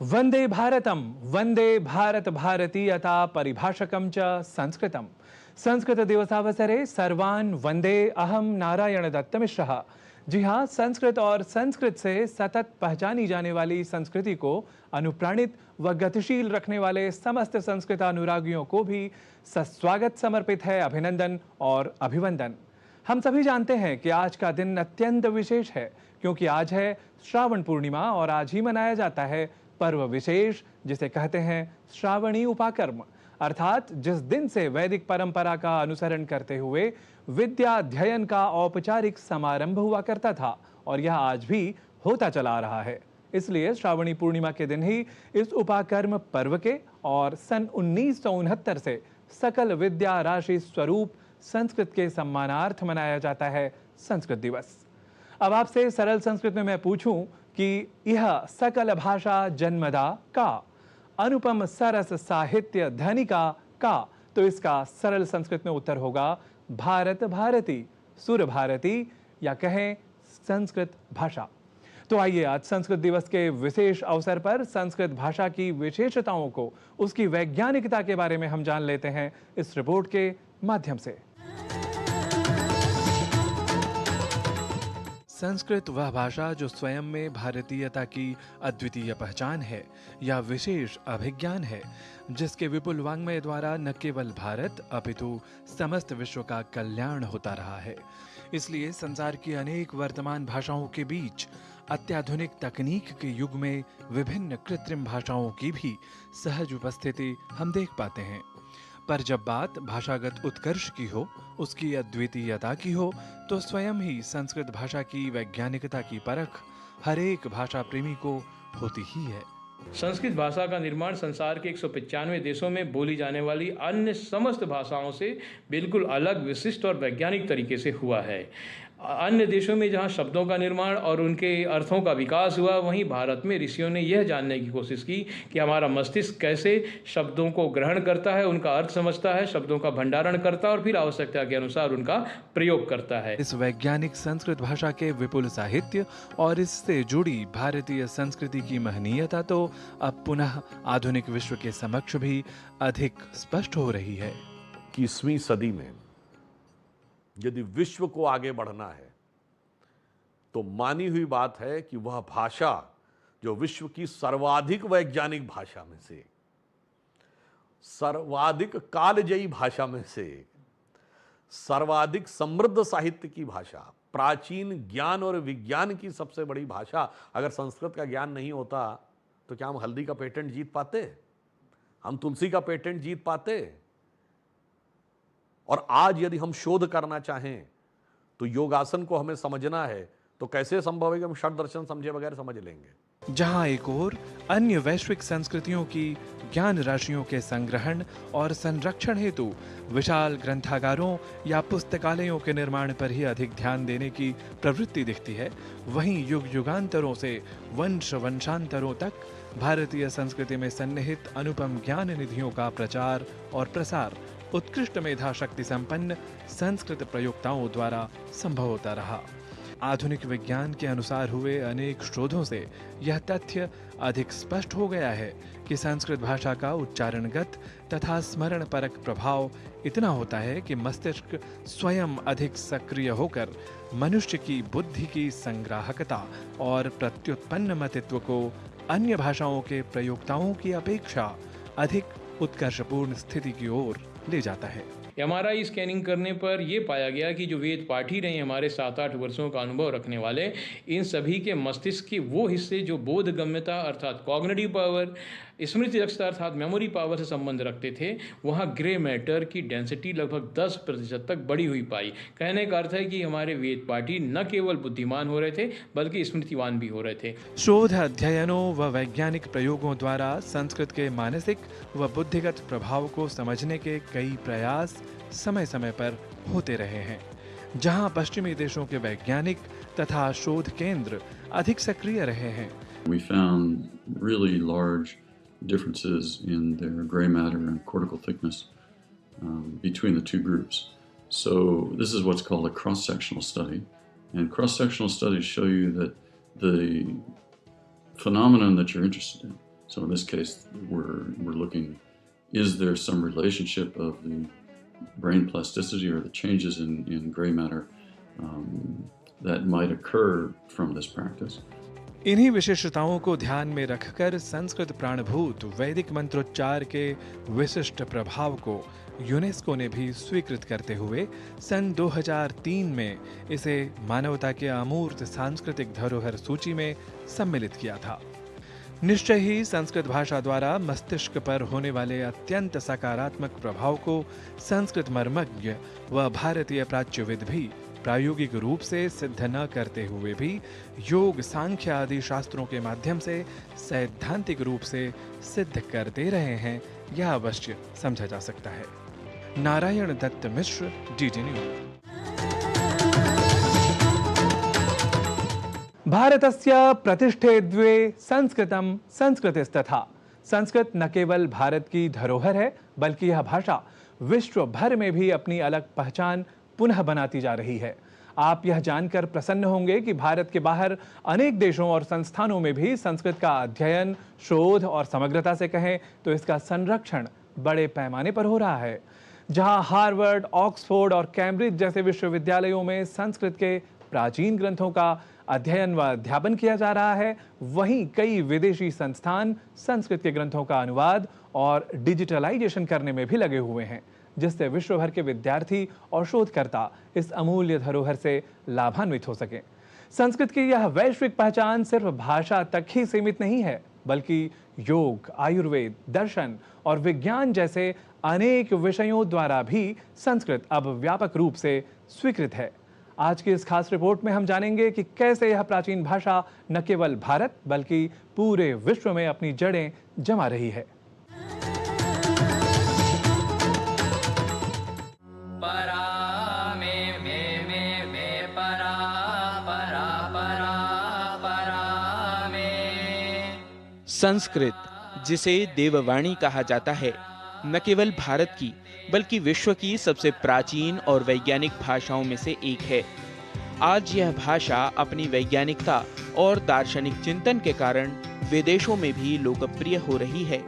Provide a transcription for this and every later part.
वंदे भारतम वंदे भारत भारतीयता परिभाषकम च संस्कृतम। संस्कृत दिवसावसरे सर्वान् वंदे अहम नारायण दत्तमिश्रः। जी हाँ, संस्कृत और संस्कृत से सतत पहचानी जाने वाली संस्कृति को अनुप्राणित व गतिशील रखने वाले समस्त संस्कृत अनुरागियों को भी सस्वागत समर्पित है अभिनंदन और अभिवंदन। हम सभी जानते हैं कि आज का दिन अत्यंत विशेष है, क्योंकि आज है श्रावण पूर्णिमा और आज ही मनाया जाता है पर्व विशेष जिसे कहते हैं श्रावणी उपाकर्म, अर्थात जिस दिन से वैदिक परंपरा का अनुसरण करते हुए विद्या अध्ययन का औपचारिक समारंभ हुआ करता था और यह आज भी होता चला आ रहा है। इसलिए श्रावणी पूर्णिमा के दिन ही इस उपाकर्म पर्व के और सन 1969 से सकल विद्या राशि स्वरूप संस्कृत के सम्मानार्थ मनाया जाता है संस्कृत दिवस। अब आपसे सरल संस्कृत में मैं पूछूं कि यह सकल भाषा जन्मदा का, अनुपम सरस साहित्य धनिका का, तो इसका सरल संस्कृत में उत्तर होगा भारत भारती, सुर भारती या कहें संस्कृत भाषा। तो आइए आज संस्कृत दिवस के विशेष अवसर पर संस्कृत भाषा की विशेषताओं को, उसकी वैज्ञानिकता के बारे में हम जान लेते हैं इस रिपोर्ट के माध्यम से। संस्कृत वह भाषा जो स्वयं में भारतीयता की अद्वितीय पहचान है या विशेष अभिज्ञान है, जिसके विपुल वाङ्मय द्वारा न केवल भारत अपितु समस्त विश्व का कल्याण होता रहा है। इसलिए संसार की अनेक वर्तमान भाषाओं के बीच अत्याधुनिक तकनीक के युग में विभिन्न कृत्रिम भाषाओं की भी सहज उपस्थिति हम देख पाते हैं। पर जब बात भाषागत उत्कर्ष की हो, उसकी अद्वितीयता की हो, तो स्वयं ही संस्कृत भाषा की वैज्ञानिकता की परख हर एक भाषा प्रेमी को होती ही है। संस्कृत भाषा का निर्माण संसार के 195 देशों में बोली जाने वाली अन्य समस्त भाषाओं से बिल्कुल अलग, विशिष्ट और वैज्ञानिक तरीके से हुआ है। अन्य देशों में जहाँ शब्दों का निर्माण और उनके अर्थों का विकास हुआ, वहीं भारत में ऋषियों ने यह जानने की कोशिश की कि हमारा मस्तिष्क कैसे शब्दों को ग्रहण करता है, उनका अर्थ समझता है, शब्दों का भंडारण करता है और फिर आवश्यकता के अनुसार उनका प्रयोग करता है। इस वैज्ञानिक संस्कृत भाषा के विपुल साहित्य और इससे जुड़ी भारतीय संस्कृति की महनीयता तो अब पुनः आधुनिक विश्व के समक्ष भी अधिक स्पष्ट हो रही है। 21वीं सदी में यदि विश्व को आगे बढ़ना है तो मानी हुई बात है कि वह भाषा जो विश्व की सर्वाधिक वैज्ञानिक भाषा में से, सर्वाधिक कालजयी भाषा में से, सर्वाधिक समृद्ध साहित्य की भाषा, प्राचीन ज्ञान और विज्ञान की सबसे बड़ी भाषा, अगर संस्कृत का ज्ञान नहीं होता तो क्या हम हल्दी का पेटेंट जीत पाते? हम तुलसी का पेटेंट जीत पाते? और आज यदि हम शोध करना चाहें तो योगासन को हमें समझना है तो कैसे संभव है कि हम षड दर्शन समझे बगैर समझ लेंगे। जहां एक ओर अन्य वैश्विक संस्कृतियों की ज्ञान राशियों के संग्रहण और संरक्षण हेतु विशाल ग्रंथागारों या पुस्तकालयों के निर्माण पर ही अधिक ध्यान देने की प्रवृत्ति दिखती है, वहीं युग युगांतरों से वंश वंशांतरों तक भारतीय संस्कृति में सन्निहित अनुपम ज्ञान निधियों का प्रचार और प्रसार उत्कृष्ट मेधा शक्ति संपन्न संस्कृत प्रयोक्ताओं द्वारा संभव होता रहा। आधुनिक विज्ञान के अनुसार हुए अनेक शोधों से यह तथ्य अधिक स्पष्ट हो गया है कि संस्कृत भाषा का उच्चारणगत तथा स्मरण परक प्रभाव इतना होता है कि मस्तिष्क स्वयं अधिक सक्रिय होकर मनुष्य की बुद्धि की संग्राहकता और प्रत्युत्पन्न मतित्व को अन्य भाषाओं के प्रयोक्ताओं की अपेक्षा अधिक उत्कर्षपूर्ण स्थिति की ओर ले जाता है। MRI स्कैनिंग करने पर यह पाया गया कि जो वेद पाठी रहे हमारे 7-8 वर्षों का अनुभव रखने वाले, इन सभी के मस्तिष्क के वो हिस्से जो बोधगम्यता अर्थात कॉग्निटिव पावर, स्मृति दक्षता अर्थात मेमोरी पावर से संबंध रखते थे, वहाँ ग्रे मैटर की डेंसिटी लगभग 10% तक बढ़ी हुई पाई। कहने का अर्थ है कि हमारे वेद पाठी न केवल बुद्धिमान हो रहे थे बल्कि स्मृतिवान भी हो रहे थे। शोध अध्ययनों व वैज्ञानिक प्रयोगों द्वारा संस्कृत के मानसिक व बुद्धिगत प्रभाव को समझने के कई प्रयास समय समय पर होते रहे हैं, जहां पश्चिमी देशों के वैज्ञानिक तथा शोध केंद्र अधिक सक्रिय रहे हैं। We found really large differences in their gray matter and cortical thickness between the two groups. So this is what's called a cross-sectional study, and cross-sectional studies show you that the phenomenon that you're interested in, So in this case, we're looking, is there some relationship of the brain plasticity or the changes in gray matter that might occur from this practice? इन्हीं विशिष्टताओं को ध्यान में रखकर संस्कृत प्राणभूत वैदिक मंत्रोच्चार के विशिष्ट प्रभाव को यूनेस्को ने भी स्वीकृत करते हुए सन 2003 में इसे मानवता के अमूर्त सांस्कृतिक धरोहर सूची में सम्मिलित किया था। निश्चय ही संस्कृत भाषा द्वारा मस्तिष्क पर होने वाले अत्यंत सकारात्मक प्रभाव को संस्कृत मर्मज्ञ व भारतीय प्राच्यविद भी प्रायोगिक रूप से सिद्ध न करते हुए भी योग, सांख्य आदि शास्त्रों के माध्यम से सैद्धांतिक रूप से सिद्ध करते रहे हैं, यह अवश्य समझा जा सकता है। नारायण दत्त मिश्र, डीडी न्यूज। भारतस्य प्रतिष्ठे द्वे संस्कृतम संस्कृतिस्तथा। संस्कृत न केवल भारत की धरोहर है, बल्कि यह भाषा विश्व भर में भी अपनी अलग पहचान पुनः बनाती जा रही है। आप यह जानकर प्रसन्न होंगे कि भारत के बाहर अनेक देशों और संस्थानों में भी संस्कृत का अध्ययन, शोध और समग्रता से कहें तो इसका संरक्षण बड़े पैमाने पर हो रहा है। जहां हार्वर्ड, ऑक्सफोर्ड और कैम्ब्रिज जैसे विश्वविद्यालयों में संस्कृत के प्राचीन ग्रंथों का अध्ययन व अध्यापन किया जा रहा है, वहीं कई विदेशी संस्थान संस्कृत के ग्रंथों का अनुवाद और डिजिटलाइजेशन करने में भी लगे हुए हैं, जिससे विश्व भर के विद्यार्थी और शोधकर्ता इस अमूल्य धरोहर से लाभान्वित हो सकें। संस्कृत की यह वैश्विक पहचान सिर्फ भाषा तक ही सीमित नहीं है, बल्कि योग, आयुर्वेद, दर्शन और विज्ञान जैसे अनेक विषयों द्वारा भी संस्कृत अब व्यापक रूप से स्वीकृत है। आज की इस खास रिपोर्ट में हम जानेंगे कि कैसे यह प्राचीन भाषा न केवल भारत बल्कि पूरे विश्व में अपनी जड़ें जमा रही है। संस्कृत, जिसे देववाणी कहा जाता है, न केवल भारत की बल्कि विश्व की सबसे प्राचीन और वैज्ञानिक भाषाओं में से एक है। आज यह भाषा अपनी वैज्ञानिकता और दार्शनिक चिंतन के कारण विदेशों में भी लोकप्रिय हो रही है।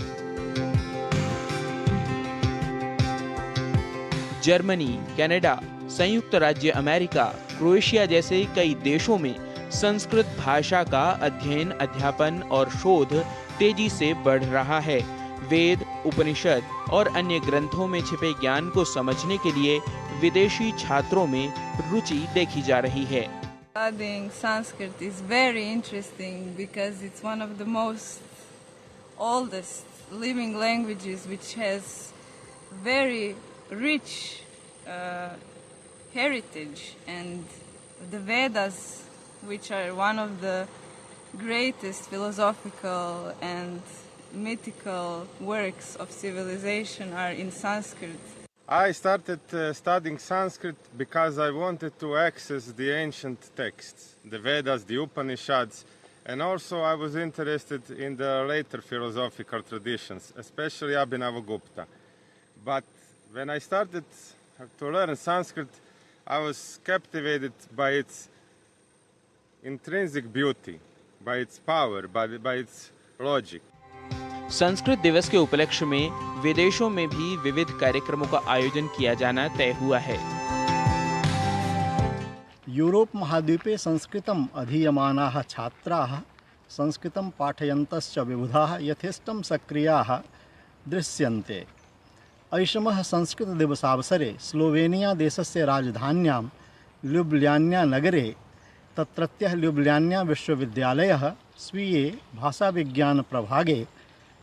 जर्मनी, कनाडा, संयुक्त राज्य अमेरिका, क्रोएशिया जैसे कई देशों में संस्कृत भाषा का अध्ययन, अध्यापन और शोध तेजी से बढ़ रहा है। वेद, उपनिषद और अन्य ग्रंथों में छिपे ज्ञान को समझने के लिए विदेशी छात्रों में रुचि देखी जा रही है। Studying Sanskrit is very interesting because it's one of the most oldest living languages which has very rich heritage, and the Vedas, which are one of the greatest philosophical and mythical works of civilization, are in Sanskrit. I started studying Sanskrit because I wanted to access the ancient texts, the Vedas, the Upanishads, and also I was interested in the later philosophical traditions, especially Abhinavagupta. But when I started to learn Sanskrit, I was captivated by its intrinsic beauty, by its power, by its logic. Sanskrit दिवस के उपलक्ष्य में विदेशों में भी विविध कार्यक्रमों का आयोजन किया जाना तय हुआ है। यूरोप महाद्वीपे संस्कृतम् अधीयमानाः छात्राः संस्कृतं पाठयन्तश्च विबुधाः यथेष्टं सक्रियाः दृश्यन्ते। ऐषमः संस्कृत दिवसावसरे स्लोवेनिया देशस्य राजधान्यां ल्युब्ल्याना नगरे तत्रत्यः ल्युब्ल्याना विश्वविद्यालयः स्वीये भाषाविज्ञान प्रभागे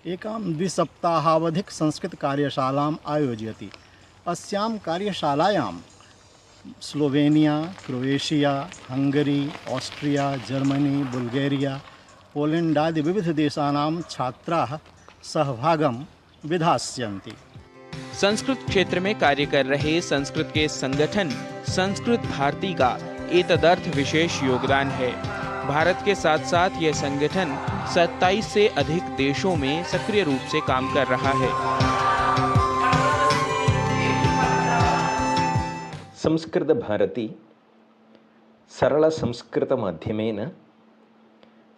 एकां द्विसप्ताहावधिक संस्कृत कार्यशालाम् आयोजयति। अस्यां कार्यशालायां Slovenia, Croatia, Hungary, Austria, Germany, Bulgaria, Poland आदि विविध देशानां छात्राः सहभागं विधास्यन्ति। संस्कृत क्षेत्र में कार्य कर रहे संस्कृत के संगठन संस्कृत भारती का एतदर्थ विशेष योगदान है। भारत के साथ साथ यह संगठन 27 से अधिक देशों में सक्रिय रूप से काम कर रहा है। संस्कृत भारती सरल संस्कृत माध्यमेन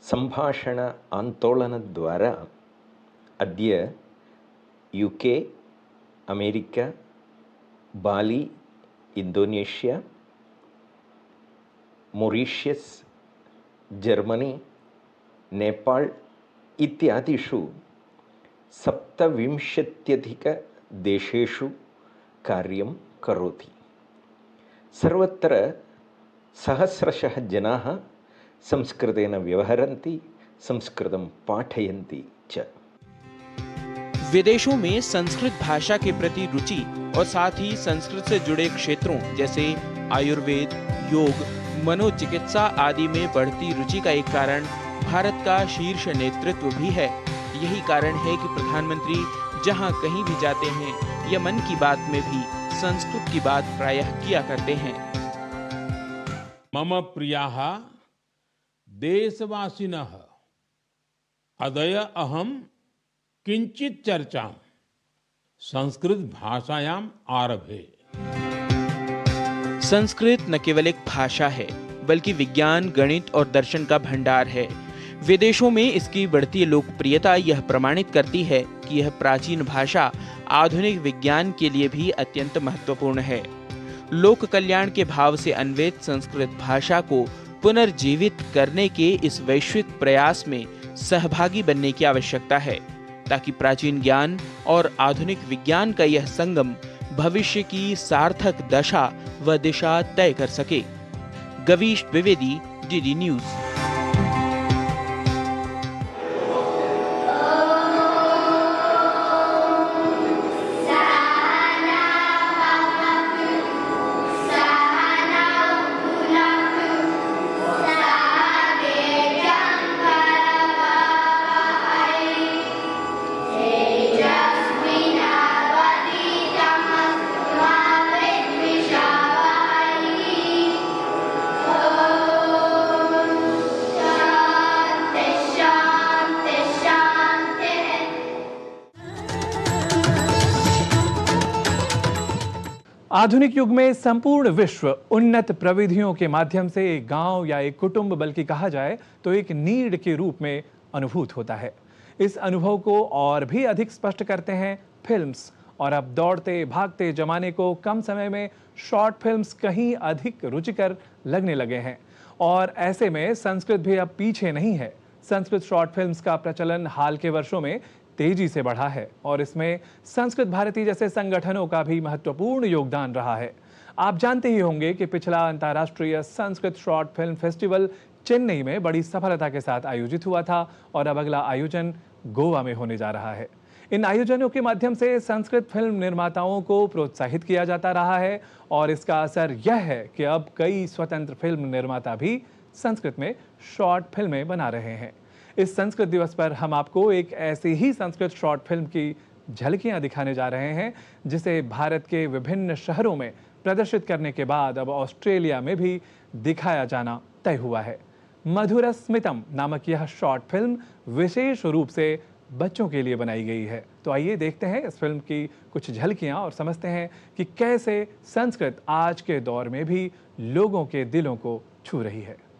संभाषण आंदोलन द्वारा अद्य UK, अमेरिका, बाली, इंडोनेशिया, मॉरिशस्, जर्मनी, नेपाल इत्यादिषु 27 कार्यं करोति। सर्वत्र सहस्रशः जनाः संस्कृतेन व्यवहरन्ति, संस्कृतं पाठयन्ति च। विदेशों में संस्कृत भाषा के प्रति रुचि और साथ ही संस्कृत से जुड़े क्षेत्रों जैसे आयुर्वेद, योग, मनोचिकित्सा आदि में बढ़ती रुचि का एक कारण भारत का शीर्ष नेतृत्व भी है। यही कारण है कि प्रधानमंत्री जहां कहीं भी जाते हैं या मन की बात में भी संस्कृत की बात प्रायः किया करते हैं। मम प्रियाः देशवासिनः अद्य अहं किंचित चर्चां संस्कृत भाषायाम् आरभे। संस्कृत न केवल एक भाषा है बल्कि विज्ञान, गणित और दर्शन का भंडार है। विदेशों में इसकी बढ़ती लोकप्रियता यह प्रमाणित करती है कि यह प्राचीन भाषा आधुनिक विज्ञान के लिए भी अत्यंत महत्वपूर्ण है। लोक कल्याण के भाव से अन्वित संस्कृत भाषा को पुनर्जीवित करने के इस वैश्विक प्रयास में सहभागी बनने की आवश्यकता है ताकि प्राचीन ज्ञान और आधुनिक विज्ञान का यह संगम भविष्य की सार्थक दशा व दिशा तय कर सके। Gavish Dwivedi, DD news. आधुनिक युग में संपूर्ण विश्व उन्नत प्रविधियों के माध्यम से एक गांव या एक कुटुंब, बल्कि कहा जाए तो एक नीड के रूप में अनुभूत होता है। इस अनुभव को और भी अधिक स्पष्ट करते हैं फिल्म्स, और अब दौड़ते भागते जमाने को कम समय में शॉर्ट फिल्म्स कहीं अधिक रुचिकर लगने लगे हैं। और ऐसे में संस्कृत भी अब पीछे नहीं है। संस्कृत शॉर्ट फिल्म्स का प्रचलन हाल के वर्षों में तेजी से बढ़ा है और इसमें संस्कृत भारती जैसे संगठनों का भी महत्वपूर्ण योगदान रहा है। आप जानते ही होंगे कि पिछला अंतर्राष्ट्रीय Sanskrit short film festival Chennai में बड़ी सफलता के साथ आयोजित हुआ था और अब अगला आयोजन गोवा में होने जा रहा है। इन आयोजनों के माध्यम से संस्कृत फिल्म निर्माताओं को प्रोत्साहित किया जाता रहा है और इसका असर यह है कि अब कई स्वतंत्र फिल्म निर्माता भी संस्कृत में शॉर्ट फिल्में बना रहे हैं। इस संस्कृत दिवस पर हम आपको एक ऐसी ही संस्कृत शॉर्ट फिल्म की झलकियां दिखाने जा रहे हैं जिसे भारत के विभिन्न शहरों में प्रदर्शित करने के बाद अब ऑस्ट्रेलिया में भी दिखाया जाना तय हुआ है। मधुरस्मितम नामक यह शॉर्ट फिल्म विशेष रूप से बच्चों के लिए बनाई गई है। तो आइए देखते हैं इस फिल्म की कुछ झलकियां और समझते हैं कि कैसे संस्कृत आज के दौर में भी लोगों के दिलों को छू रही है।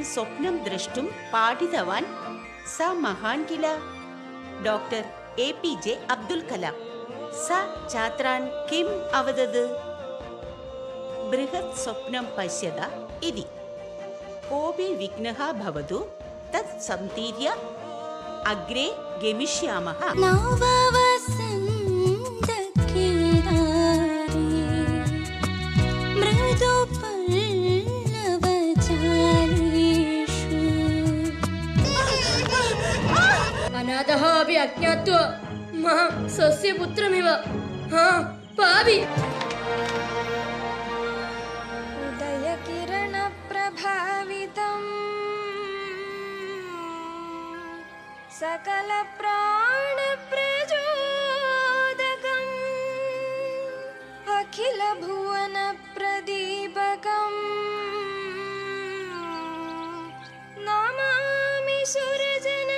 स्वप्नं द्रष्टुं पाठितवान् स महान् किल डॉक्टर APJ अब्दुल कलाम। स छात्रान् किम् अवदत्? बृहत् स्वप्नं पश्यत इति। कोऽपि विघ्नः भवतु तत् संतीर्य अग्रे गमिष्यामः। अनाथः अपि अज्ञात्वा मां स्वस्य पुत्रमिव पापि। उदयकिरणप्रभावितं सकलप्राणप्रचोदकम् अखिलभुवनप्रदीपकम् नमामि सुरजनवन्दितम्।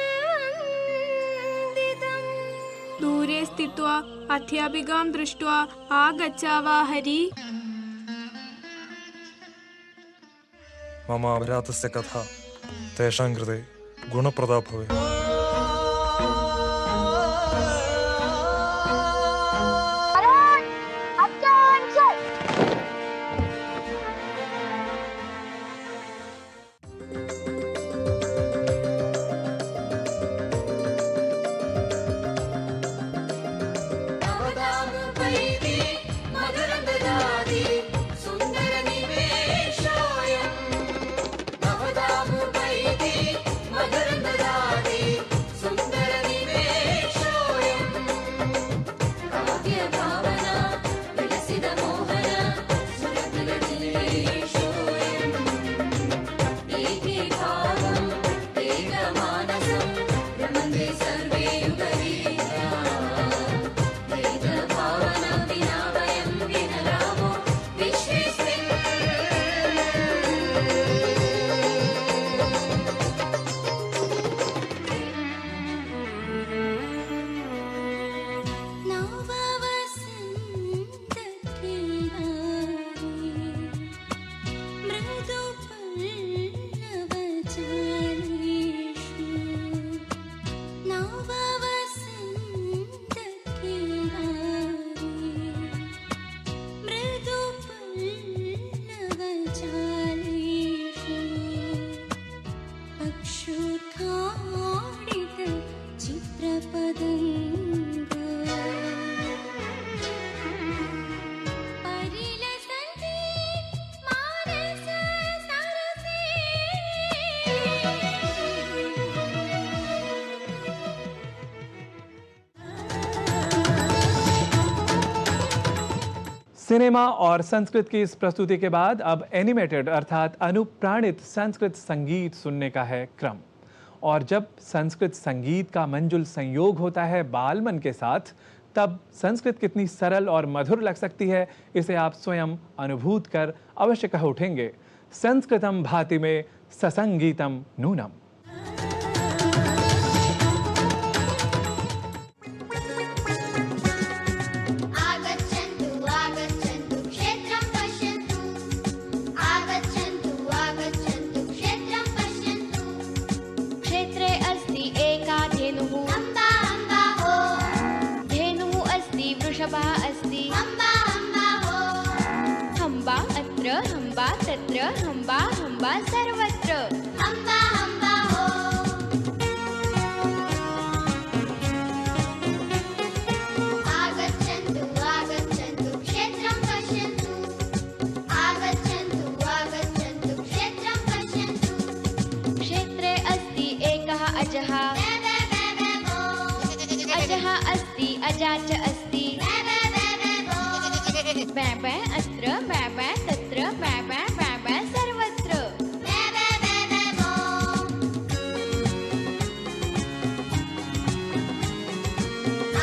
दूरे स्थित्वा अध्यापिकां दृष्ट्वा आगच्छावा हरि। मम अभिरातस्य कथा तेषां कृते गुणप्रदा भवेत्। सिनेमा और संस्कृत की इस प्रस्तुति के बाद अब एनिमेटेड अर्थात अनुप्राणित संस्कृत संगीत सुनने का है क्रम। और जब संस्कृत संगीत का मंजुल संयोग होता है बाल मन के साथ, तब संस्कृत कितनी सरल और मधुर लग सकती है, इसे आप स्वयं अनुभूत कर अवश्य कह उठेंगे, संस्कृतम भाति में ससंगीतम नूनम। हम्बा तत्र हम्बा हम्बा सर्वत्र हम्बा हम्बा हो। आगच्छन्तु आगच्छन्तु क्षेत्रं पश्यन्तु। आगच्छन्तु आगच्छन्तु क्षेत्रं पश्यन्तु। क्षेत्रे अस्ति एकः अजः। अजः अस्ति अजा च अस्ति। बै अत्र बै तत्र बै सर्वत्र।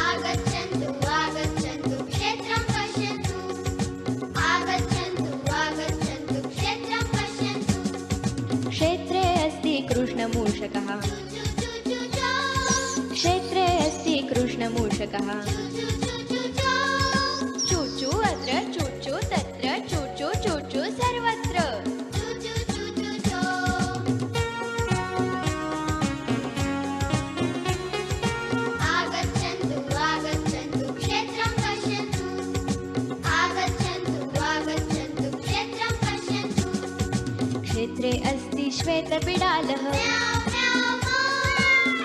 आगच्छन्तु आगच्छन्तु क्षेत्रं पश्यन्तु। आगच्छन्तु आगच्छन्तु क्षेत्रं पश्यन्तु। क्षेत्रे अस्ति कृष्णमूषकः। क्षेत्रे अस्ति कृष्णमूषकः। चूचू अत्र चूचू तत्र चूचू चूचू सर्वत्र। आगच्छन्तु आगच्छन्तु क्षेत्रं पश्यन्तु। आगच्छन्तु आगच्छन्तु क्षेत्रं पश्यन्तु। क्षेत्रे अस्ति श्वेतबिडालः।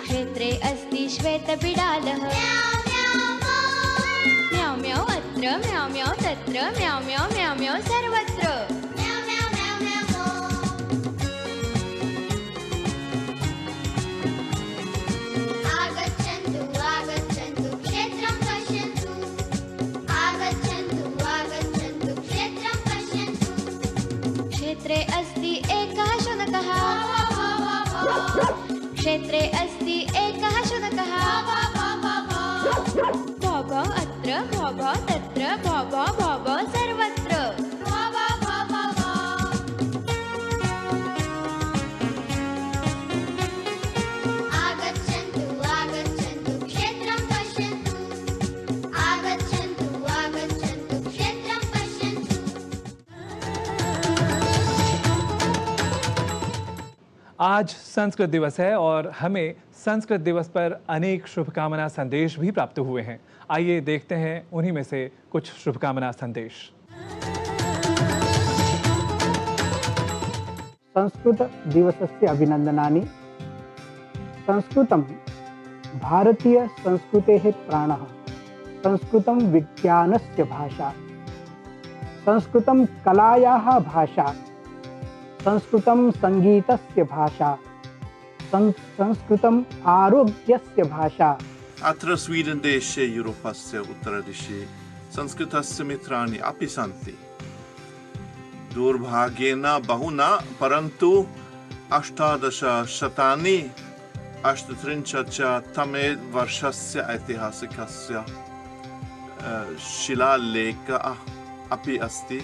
क्षेत्रे अस्ति श्वेतबिडालः। म्याउ म्याउ अत्र म्याउ म्याउ तत्र म्याउ म्याउ म्याउ म्याउ सर्वत्र। आगच्छन्तु आगच्छन्तु क्षेत्रं पश्यन्तु। आगच्छन्तु आगच्छन्तु क्षेत्रं पश्यन्तु। क्षेत्रे अस्ति एकः शुनकः। क्षेत्रे अस्ति एकः शुनकः। भौ अत्र भौ तत्र भौ सर्वत्र। आगच्छन्तु आगच्छन्तु क्षेत्रं पश्यन्तु। आज संस्कृत दिवस है और हमें संस्कृत दिवस पर अनेक शुभकामना संदेश भी प्राप्त हुए हैं। आइए देखते हैं उन्हीं में से कुछ शुभकामना संदेश। संस्कृत दिवसस्य अभिनंदनानि। संस्कृतं भारतीय संस्कृतेः प्राणः। संस्कृतं विज्ञानस्य भाषा। संस्कृतं कलायाः भाषा। संस्कृतं संगीतस्य भाषा। संस्कृतम् आरोग्यस्य भाषा। अत्र स्वीडन देशे यूरोपस्य उत्तरदिशि संस्कृतस्य मित्राणि अपि सन्ति। दुर्भाग्येन बहु न, परन्तु 1838तमे वर्षस्य ऐतिहासिकस्य शिलालेखः अपि अस्ति,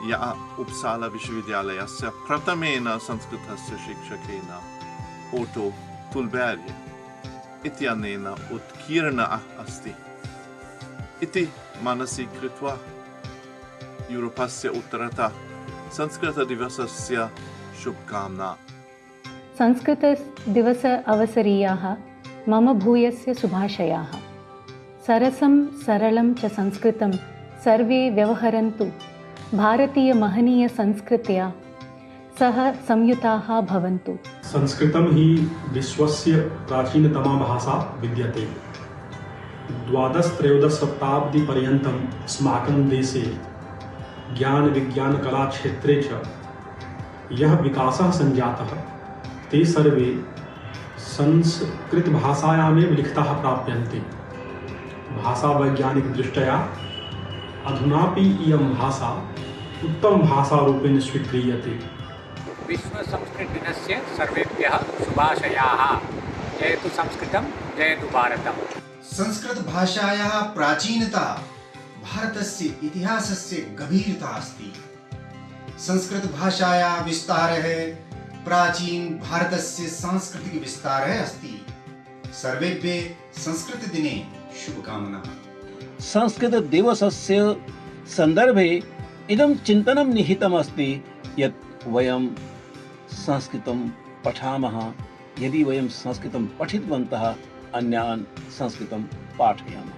यः उपसाला विश्वविद्यालयस्य प्रथमेन संस्कृतस्य शिक्षकेन ओटो तुल्बेर् इत्यनेन उत्कीर्णः अस्ति इति मनसि कृत्वा यूरोपस्य उत्तरतः संस्कृतदिवसस्य शुभकामना। संस्कृतदिवस अवसरीयाः मम भूयस्य शुभाशयाः। सरसं सरलं च संस्कृतं सर्वे व्यवहरन्तु। भारतीय महनीय संस्कृत्या सह संयुताः भवन्तु। संस्कृतं हि विश्वस्य प्राचीनतमा भाषा विद्यते। 12-13 शताब्दीपर्यन्तम् अस्माकं देशे ज्ञान विज्ञान कला क्षेत्रे च यः विकासः सञ्जातः ते सर्वे संस्कृतभाषायामेव लिखिताः प्राप्यन्ते। भाषावैज्ञानिकदृष्ट्या अधुनापि इयं भाषा उत्तमभाषारूपेण स्वीक्रियते। विश्वसंस्कृतदिनस्य सर्वेभ्यः शुभाशयाः। जयतु संस्कृतं, जयतु भारतम्। संस्कृतभाषायाः प्राचीनता भारतस्य इतिहासस्य गभीरता अस्ति। संस्कृतभाषायाः विस्तारः प्राचीन भारतस्य सांस्कृतिक विस्तारः अस्ति। सर्वेभ्यः संस्कृतदिने शुभकामनाः। संस्कृतदिवसस्य सन्दर्भे इदं चिन्तनं निहितमस्ति यत् वयं संस्कृतं पठामः। यदि वयं संस्कृतं पठितवन्तः अन्यान् संस्कृतं पाठयामः।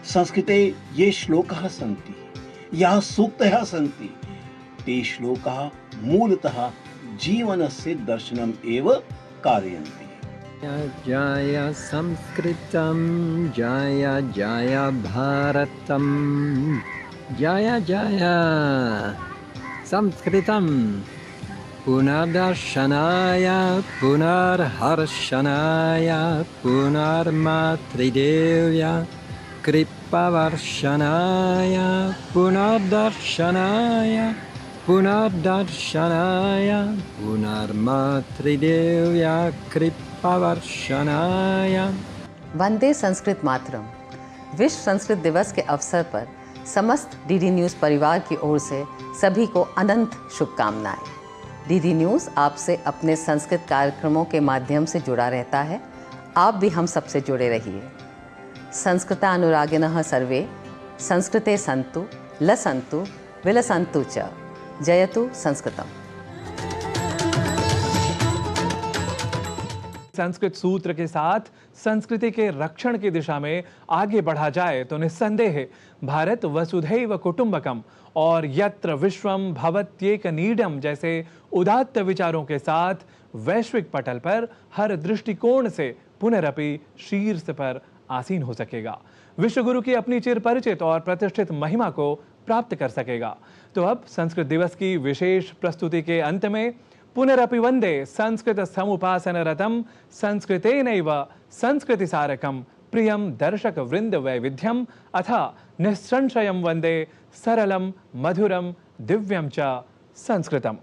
संस्कृते ये श्लोकाः सन्ति, याः सूक्तयः सन्ति, ते श्लोकाः मूलतः जीवनस्य दर्शनम् एव कारयन्ति। जय संस्कृतं जय जय भारतं जय जय संस्कृतं पुनर्दर्शनाय पुनर्हर्षणाय पुनर्मातृदेव्या कृपावर्षणाय पुनर्दर्शनाय पुनर्दर्शनाय पुनर्मातृदेव्या कृपावर्षणाय। वंदे संस्कृत मातरम। विश्व संस्कृत दिवस के अवसर पर समस्त डीडी न्यूज़ परिवार की ओर से सभी को अनंत शुभकामनाएं। डीडी न्यूज़ आपसे अपने संस्कृत कार्यक्रमों के माध्यम से जुड़ा रहता है। आप भी हम सबसे जुड़े रहिए। संस्कृतानुरागिनः सर्वे संस्कृते सन्तु लसन्तु विलसन्तु च। जयतु संस्कृतम्। संस्कृत सूत्र के साथ संस्कृति के रक्षण की दिशा में आगे बढ़ा जाए तो निस्संदेह भारत वसुधैव कुटुंबकम और यत्र विश्वम भवत्येकनीडम जैसे उदात्त विचारों के साथ वैश्विक पटल पर हर दृष्टिकोण से पुनरपि शीर्ष पर आसीन हो सकेगा। विश्वगुरु की अपनी चिर परिचित और प्रतिष्ठित महिमा को प्राप्त कर सकेगा। तो अब संस्कृत दिवस की विशेष प्रस्तुति के अंत में पुनरपि वंदे संस्कृत समुपासनरतं संस्कृतेनैव संस्कृतिसारकं प्रियं दर्शक वृंद वैविध्यम अथ निःसंशयं वंदे सरलम मधुरम दिव्यम च संस्कृतम।